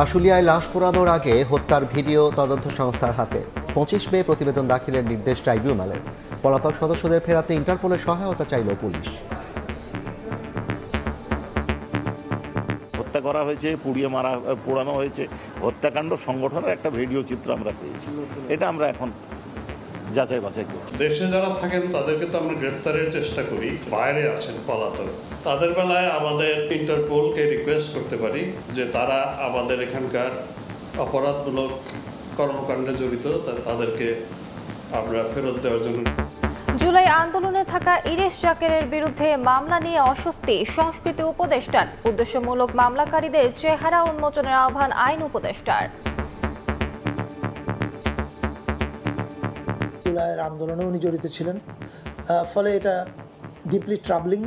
আশুলিয়ায় লাশ পোড়ানোর আগে হত্যার ভিডিও তদন্ত সংস্থার হাতে। 25 মে প্রতিবেদন দাখিলের নির্দেশ ট্রাইব্যুনালের। পলাতক সদস্যদের ফেরাতে ইন্টারপোলের সহায়তা চাইল পুলিশ। হত্যা করা হয়েছে, পোড়ানো হয়েছে, হত্যাকাণ্ড সংগঠনের একটা ভিডিও চিত্র আমরা পেয়েছি। এটা আমরা এখন যাচাই বাছাই করছি। দেশে যারা থাকেন তাদেরকে তো আমরা গ্রেফতারের চেষ্টা করি, বাইরে আছেন পলাতক, তাদের বেলায় আমাদের ইন্টারপোলকে রিকোয়েস্ট করতে পারি যে তারা আমাদের এখানকার অপরাধমূলক কর্মকাণ্ডে জড়িত তাদেরকে আমরা ফেরত দেওয়ার জন্য। জুলাই আন্দোলনে থাকা ইরেশ জাকেরের বিরুদ্ধে মামলা নিয়ে অস্বস্তি সংস্কৃতি উপদেষ্টার। উদ্দেশ্যমূলক মামলাকারীদের চেহারা উন্মোচনের আহ্বান আইন উপদেষ্টার। জুলাইয়ের আন্দোলনে উনি জড়িত ছিলেন, ফলে এটা ডিপলি ট্রাবলিং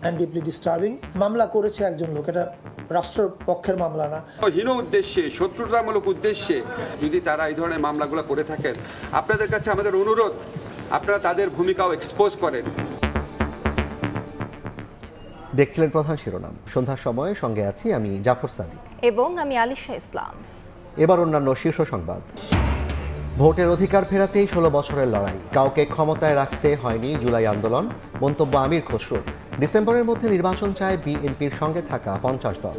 অ্যান্ড ডিপলি ডিস্টার্বিং। মামলা করেছে একজন লোক, এটা রাষ্ট্রপক্ষের মামলা না। হীন উদ্দেশ্যে, শত্রুতামূলক উদ্দেশ্যে যদি তারা এই ধরনের মামলাগুলো করে থাকেন, আপনাদের কাছে আমাদের অনুরোধ, আপনারা তাদের ভূমিকাও এক্সপোজ করেন। দেখছিলেন প্রধান শিরোনাম। সন্ধ্যার সময় সঙ্গে আছি আমি জাফর সাদিক এবং আমি আলিশা ইসলাম। এবার অন্যান্য শীর্ষ সংবাদ। ভোটের অধিকার ফেরাতেই 16 বছরের লড়াই, কাউকে ক্ষমতায় রাখতে হয়নি জুলাই আন্দোলন। মন্তব্য আমির খসরুর। ডিসেম্বরের মধ্যে নির্বাচন চায় বিএনপির সঙ্গে থাকা 50 দল।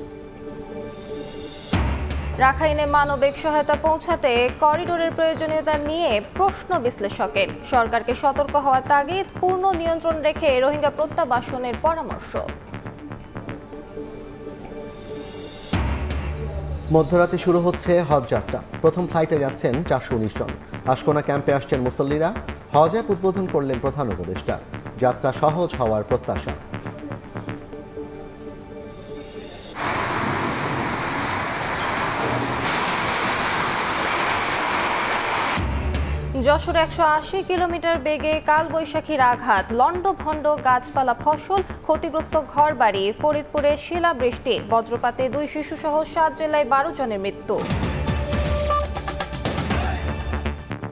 রাখাইনে মানবিক সহায়তা পৌঁছাতে করিডোরের প্রয়োজনীয়তা নিয়ে প্রশ্ন বিশ্লেষকের। সরকারকে সতর্ক হওয়ার তাগিদ, পূর্ণ নিয়ন্ত্রণ রেখে রোহিঙ্গা প্রত্যাবাসনের পরামর্শ। মধ্যরাতে শুরু হচ্ছে হজ যাত্রা। প্রথম ফ্লাইটে যাচ্ছেন 419 জন। আশকোনা ক্যাম্পে আসছেন মুসল্লিরা। হজ অ্যাপ উদ্বোধন করলেন প্রধান উপদেষ্টা। যাত্রা সহজ হওয়ার প্রত্যাশা। যশোর 180 কিলোমিটার বেগে কালবৈশাখীর আঘাত, লন্ডভন্ড গাছপালা, ফসল ক্ষতিগ্রস্ত ঘরবাড়ি। ফরিদপুরে শিলাবৃষ্টি, বজ্রপাতে 2 শিশুসহ 7 জেলায় 12 জনের মৃত্যু।